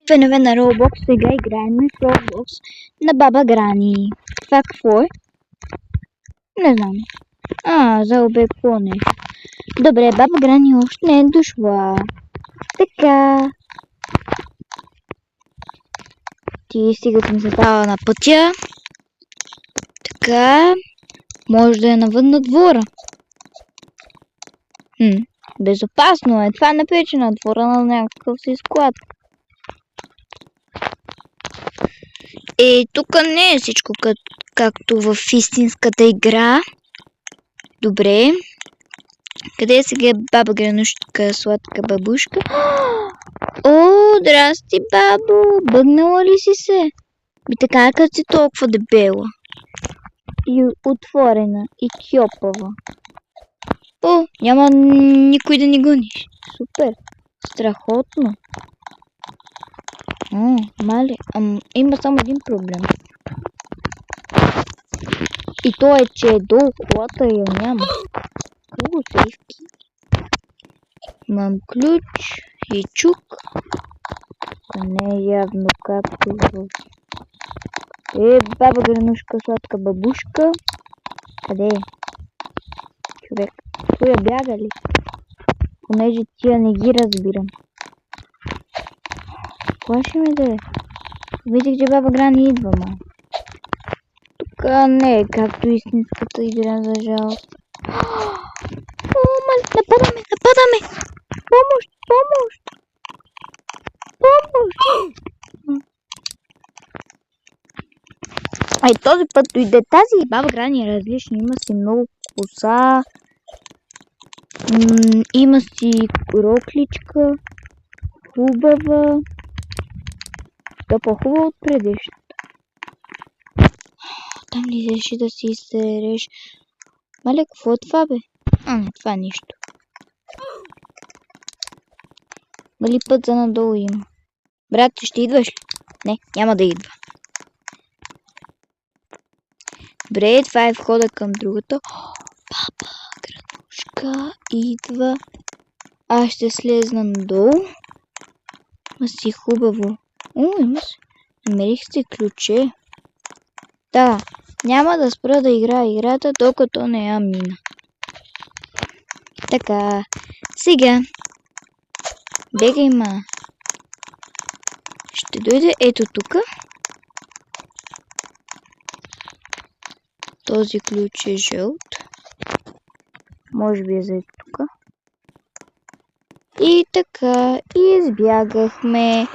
Фенове на Roblox, сега играем в Roblox на Баба Грани. Това какво е? Не знам. За обеко нещо. Добре, Баба Грани още не е дошла. Така. Ти сега съм се стала на пътя. Така. Може да е навън на двора. Безопасно е. Това не пречи на двора на някакъв си склад. Тук не е всичко както в истинската игра. Добре. Къде е сега Баба Гранушка, сладка бабушка? О, здрасти, бабо! Бъгнала ли си се? Така като си толкова дебела. И отворена, и кьопава. О, няма никой да ни гониш. Супер. Страхотно. Мале, има само един проблем. И то е, че долу колата я няма. Много сейфки. Имам ключ и чук. Не е явно както в... Баба Гранушка, сладка бабушка. Къде е? Човек. Той бяга ли? Понеже тия не ги разбирам. Кога ще ме даде? Видих, че Баба Грани идва, ма. Тук не е както истинската игра, за жалост. О, мале, нападаме! Помощ! Този път дойде тази Баба Грани е различна. Има си много коса. Има си рокличка. Хубава. Да по-хубава от предишната. Там ли реши да си изсереш? Мале, какво е това, бе? Не, това е нищо. Мали път за надолу има. Брат, ще идваш ли? Не, няма да идва. Добре, това е входа към другата. Баба Гранушка идва. Аз ще слезна надолу. Ма си хубаво. Има си. Намерих си ключе. Да, няма да спра да играя играта, докато не я мина. Така, сега. Бегай, ма. Ще дойде ето тука. Този ключ е жълт. Може би е за тук. И така, избягахме.